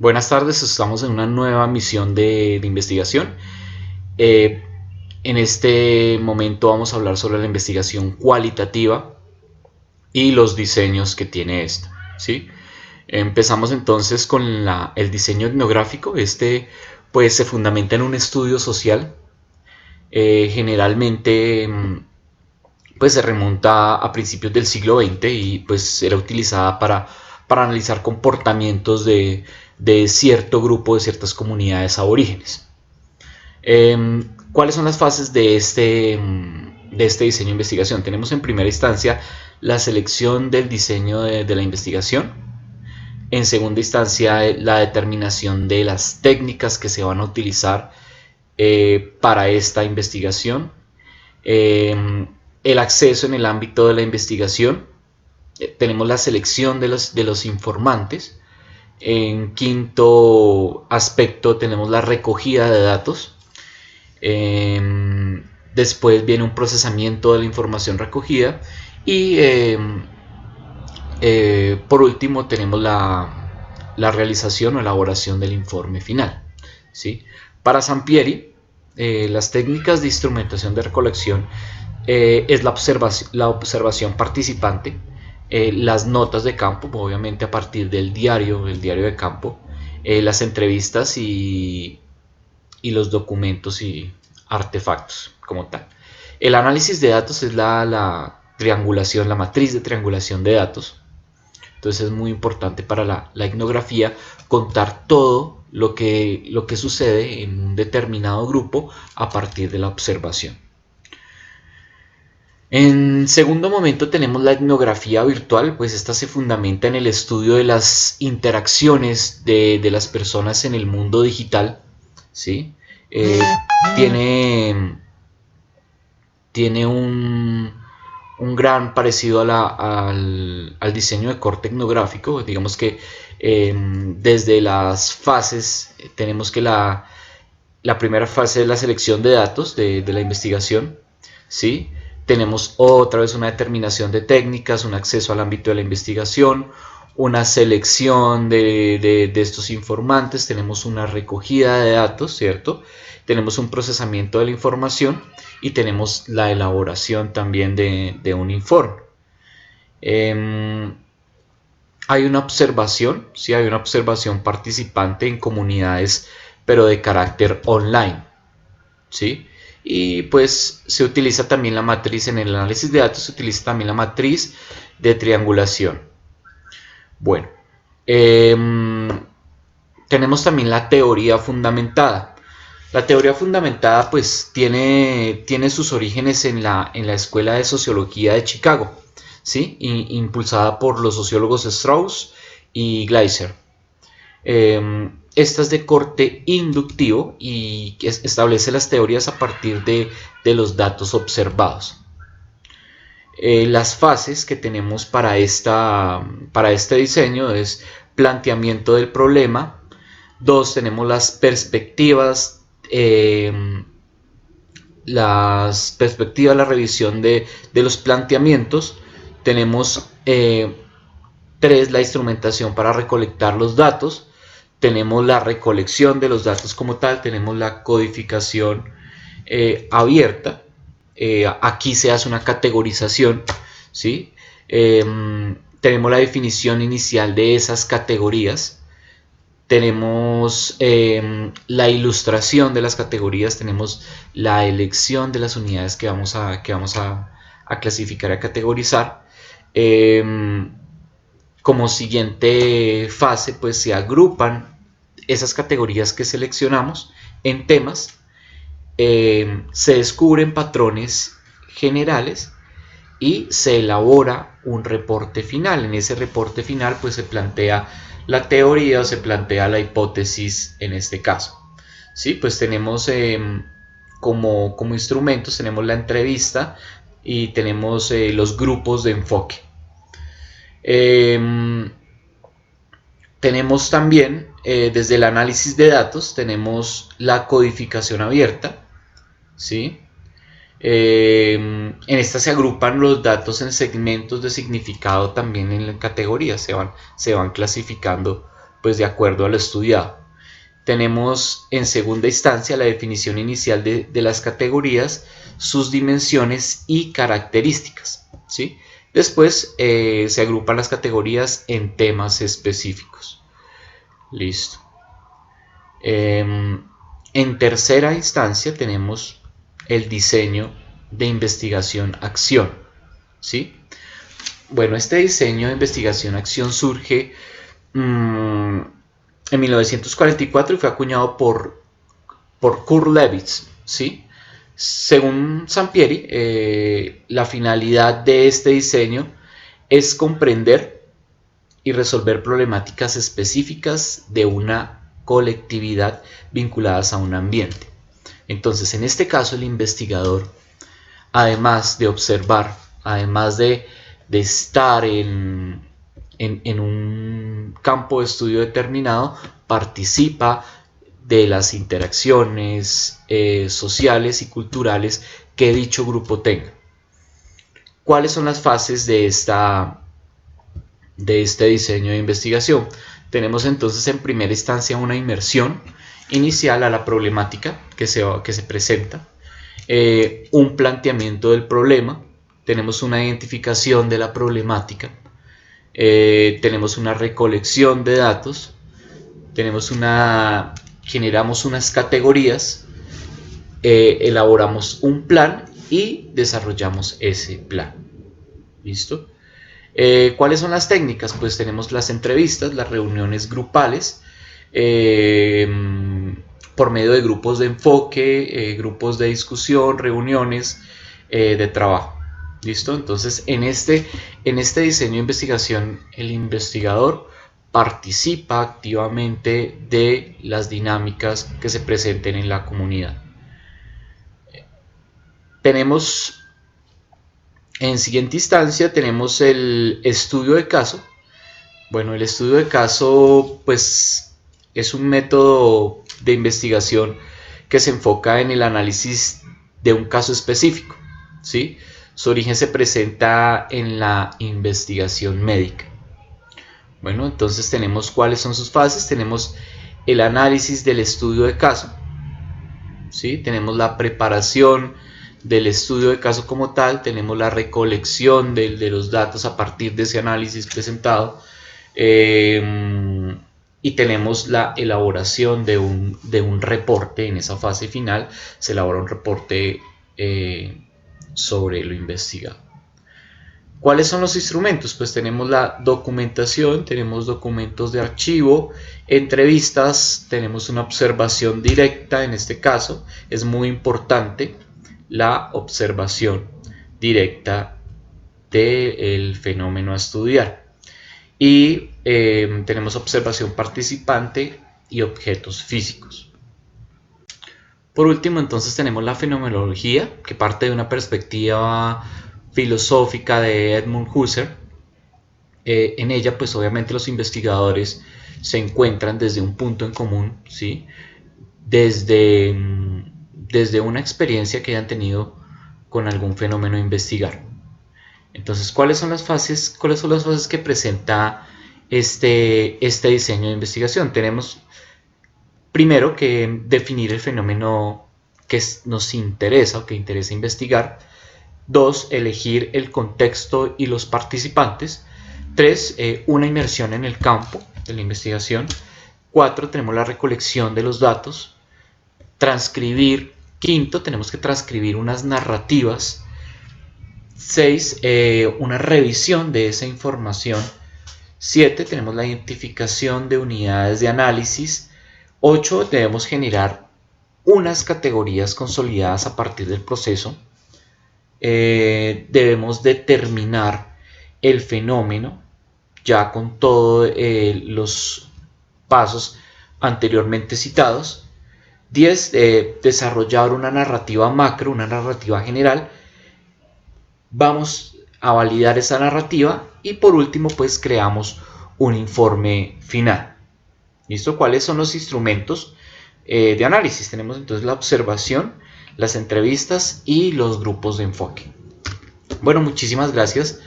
Buenas tardes, estamos en una nueva misión de investigación. Eh, en este momento vamos a hablar sobre la investigación cualitativa y los diseños que tiene esta, ¿sí? Empezamos entonces con el diseño etnográfico. Este pues se fundamenta en un estudio social. Generalmente pues se remonta a principios del siglo XX y pues era utilizada para analizar comportamientos de cierto grupo, de ciertas comunidades aborígenes. ¿Cuáles son las fases de este diseño de investigación? Tenemos en primera instancia la selección del diseño de la investigación. En segunda instancia, la determinación de las técnicas que se van a utilizar para esta investigación. El acceso en el ámbito de la investigación. Tenemos la selección de los informantes. En quinto aspecto tenemos la recogida de datos. Después viene un procesamiento de la información recogida y por último tenemos la realización o elaboración del informe final, ¿sí? Para Sampieri, las técnicas de instrumentación de recolección es la observación participante, las notas de campo, obviamente a partir del diario, el diario de campo, las entrevistas y los documentos y artefactos como tal. El análisis de datos es la triangulación, la matriz de triangulación de datos. Entonces es muy importante para la etnografía contar todo lo que sucede en un determinado grupo a partir de la observación. En segundo momento tenemos la etnografía virtual, pues esta se fundamenta en el estudio de las interacciones de las personas en el mundo digital, ¿sí? Eh, tiene tiene un gran parecido al diseño de corte etnográfico. Digamos que desde las fases tenemos que la primera fase es la selección de datos de la investigación, ¿sí? Tenemos otra vez una determinación de técnicas, un acceso al ámbito de la investigación, una selección de estos informantes, tenemos una recogida de datos, ¿cierto? Tenemos un procesamiento de la información y tenemos la elaboración también de un informe. Hay una observación, sí, hay una observación participante en comunidades, pero de carácter online, ¿sí? Y pues se utiliza también la matriz en el análisis de datos, se utiliza también la matriz de triangulación. Bueno, eh, tenemos también la teoría fundamentada. La teoría fundamentada pues tiene sus orígenes en la Escuela de Sociología de Chicago, ¿sí? Impulsada por los sociólogos Strauss y Gleiser. Esta es de corte inductivo y establece las teorías a partir de los datos observados. Las fases que tenemos para este diseño es planteamiento del problema. Dos, tenemos la revisión de los planteamientos. Tenemos tres, la instrumentación para recolectar los datos. Tenemos la recolección de los datos como tal. Tenemos la codificación abierta. Aquí se hace una categorización, ¿sí? Tenemos la definición inicial de esas categorías. Tenemos la ilustración de las categorías, tenemos la elección de las unidades que vamos a clasificar, a categorizar. Como siguiente fase, pues se agrupan esas categorías que seleccionamos en temas, se descubren patrones generales y se elabora un reporte final. En ese reporte final pues se plantea la teoría o se plantea la hipótesis en este caso. ¿Sí? Pues tenemos como instrumentos tenemos la entrevista y tenemos los grupos de enfoque. Tenemos también desde el análisis de datos tenemos la codificación abierta, ¿sí? En esta se agrupan los datos en segmentos de significado también en categorías, se van clasificando pues de acuerdo a lo estudiado. Tenemos en segunda instancia la definición inicial de las categorías, sus dimensiones y características, ¿sí? Después se agrupan las categorías en temas específicos. Listo. En tercera instancia tenemos el diseño de investigación-acción, ¿sí? Bueno, este diseño de investigación-acción surge en 1944 y fue acuñado por Kurt Lewitz, ¿sí? Según Sampieri, la finalidad de este diseño es comprender y resolver problemáticas específicas de una colectividad vinculadas a un ambiente. Entonces, en este caso, el investigador, además de observar, además de estar en un campo de estudio determinado, participa de las interacciones sociales y culturales que dicho grupo tenga. ¿Cuáles son las fases de este diseño de investigación? Tenemos entonces en primera instancia una inmersión inicial a la problemática que se presenta, un planteamiento del problema, tenemos una identificación de la problemática, tenemos una recolección de datos, generamos unas categorías, elaboramos un plan y desarrollamos ese plan. ¿Listo? ¿Cuáles son las técnicas? Pues tenemos las entrevistas, las reuniones grupales, por medio de grupos de enfoque, grupos de discusión, reuniones de trabajo. ¿Listo? Entonces, en este diseño de investigación, el investigador participa activamente de las dinámicas que se presenten en la comunidad. Tenemos, en siguiente instancia, tenemos el estudio de caso. Bueno, el estudio de caso, pues, es un método de investigación que se enfoca en el análisis de un caso específico, ¿sí? Su origen se presenta en la investigación médica. Bueno, entonces tenemos cuáles son sus fases. Tenemos el análisis del estudio de caso, ¿sí? Tenemos la preparación del estudio de caso como tal, tenemos la recolección de los datos a partir de ese análisis presentado, y tenemos la elaboración de un reporte. En esa fase final se elabora un reporte sobre lo investigado. ¿Cuáles son los instrumentos? Pues tenemos la documentación, tenemos documentos de archivo, entrevistas, tenemos una observación directa. En este caso es muy importante la observación directa del fenómeno a estudiar. Y tenemos observación participante y objetos físicos. Por último, entonces tenemos la fenomenología, que parte de una perspectiva filosófica de Edmund Husserl. En ella, pues obviamente los investigadores se encuentran desde un punto en común, ¿sí? Desde una experiencia que hayan tenido con algún fenómeno a investigar. Entonces, ¿cuáles son las fases que presenta este diseño de investigación? Tenemos primero que definir el fenómeno que nos interesa o que interesa investigar. 2, elegir el contexto y los participantes. 3, una inmersión en el campo de la investigación. 4, tenemos la recolección de los datos. Transcribir. 5, tenemos que transcribir unas narrativas. 6, una revisión de esa información. 7, tenemos la identificación de unidades de análisis. 8, debemos generar unas categorías consolidadas a partir del proceso. Debemos determinar el fenómeno ya con todos los pasos anteriormente citados. 10, desarrollar una narrativa macro, una narrativa general. Vamos a validar esa narrativa y por último pues creamos un informe final. ¿Listo? ¿Cuáles son los instrumentos de análisis? Tenemos entonces la observación, las entrevistas y los grupos de enfoque. Bueno, muchísimas gracias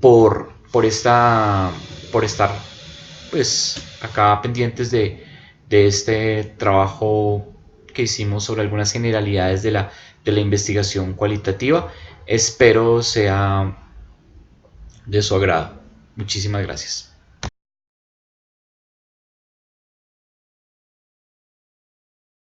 por estar pues acá pendientes de este trabajo que hicimos sobre algunas generalidades de la investigación cualitativa. Espero sea de su agrado. Muchísimas gracias.